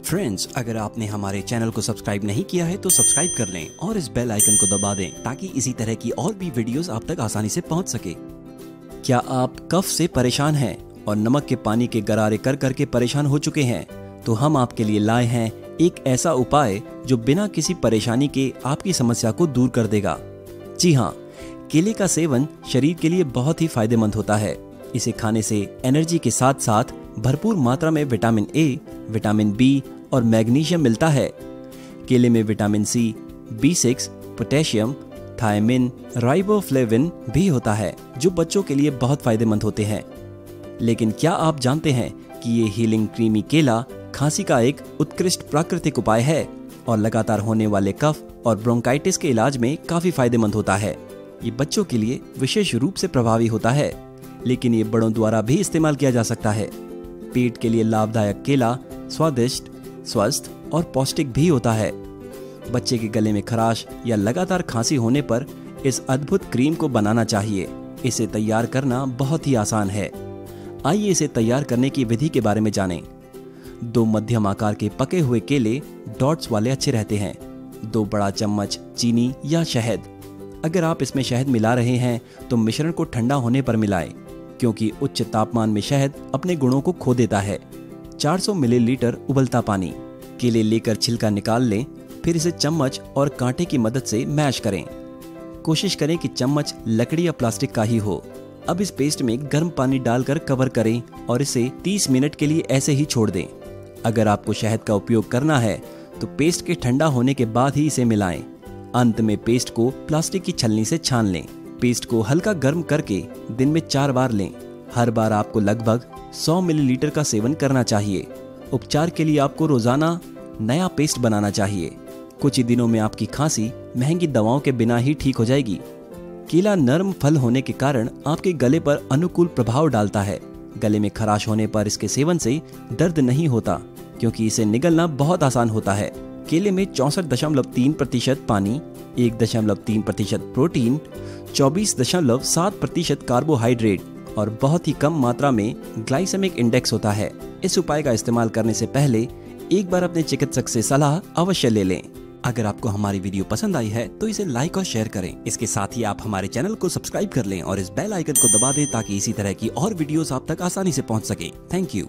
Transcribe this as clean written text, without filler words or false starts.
Friends, अगर आपने हमारे चैनल को सब्सक्राइब नहीं किया है तो सब्सक्राइब कर लें और इस बेल आइकन को दबा दें ताकि इसी तरह की और भी वीडियोस आप तक आसानी से पहुंच सके। क्या आप कफ से परेशान हैं और नमक के पानी के गरारे कर करके परेशान हो चुके हैं? तो हम आपके लिए लाए हैं एक ऐसा उपाय जो बिना किसी परेशानी के आपकी समस्या को दूर कर देगा। जी हाँ, केले का सेवन शरीर के लिए बहुत ही फायदेमंद होता है। इसे खाने से एनर्जी के साथ साथ भरपूर मात्रा में विटामिन ए, विटामिन बी और मैग्नीशियम मिलता है। केले में vitamin C, B6, potassium, thiamine, riboflavin भी होता है जो बच्चों के लिए बहुत फायदेमंद होते हैं। लेकिन क्या आप जानते हैं कि ये हीलिंग क्रीमी केला खांसी का एक उत्कृष्ट प्राकृतिक उपाय है और लगातार होने वाले कफ और ब्रोंकाइटिस के इलाज में काफी फायदेमंद होता है। ये बच्चों के लिए विशेष रूप से प्रभावी होता है, लेकिन ये बड़ों द्वारा भी इस्तेमाल किया जा सकता है। पेट के लिए लाभदायक केला स्वादिष्ट, स्वस्थ और पौष्टिक भी होता है। बच्चे के गले में खराश या लगातार खांसी होने पर इस अद्भुत क्रीम को बनाना चाहिए। इसे तैयार करना बहुत ही आसान है। आइए इसे तैयार करने की विधि के बारे में जानें। 2 मध्यम आकार के पके हुए केले डॉट्स वाले अच्छे रहते हैं। 2 बड़ा चम्मच चीनी या शहद। अगर आप इसमें शहद मिला रहे हैं तो मिश्रण को ठंडा होने पर मिलाएं, क्योंकि उच्च तापमान में शहद अपने गुणों को खो देता है। 400 मिलीलीटर उबलता पानी। केले लेकर छिलका निकाल लें, फिर इसे चम्मच और कांटे की मदद से मैश करें। कोशिश करें कि चम्मच लकड़ी या प्लास्टिक का ही हो। अब इस पेस्ट में गर्म पानी डालकर कवर करें और इसे 30 मिनट के लिए ऐसे ही छोड़ दें। अगर आपको शहद का उपयोग करना है तो पेस्ट के ठंडा होने के बाद ही इसे मिलाएं। अंत में पेस्ट को प्लास्टिक की छलनी से छान लें। पेस्ट को हल्का गर्म करके दिन में 4 बार लें। हर बार आपको लगभग 100 मिलीलीटर का सेवन करना चाहिए। उपचार के लिए आपको रोजाना नया पेस्ट बनाना चाहिए। कुछ ही दिनों में आपकी खांसी महंगी दवाओं के बिना ही ठीक हो जाएगी। केला नरम फल होने के कारण आपके गले पर अनुकूल प्रभाव डालता है। गले में खराश होने पर इसके सेवन से दर्द नहीं होता, क्योंकि इसे निगलना बहुत आसान होता है। केले में 64.3% पानी, 1.3% प्रोटीन, 24.7% कार्बोहाइड्रेट और बहुत ही कम मात्रा में ग्लाइसेमिक इंडेक्स होता है। इस उपाय का इस्तेमाल करने से पहले एक बार अपने चिकित्सक से सलाह अवश्य ले लें। अगर आपको हमारी वीडियो पसंद आई है तो इसे लाइक और शेयर करें। इसके साथ ही आप हमारे चैनल को सब्सक्राइब कर लें और इस बेल आइकन को दबा दें ताकि इसी तरह की और वीडियोस आप तक आसानी से पहुंच सके। Thank you.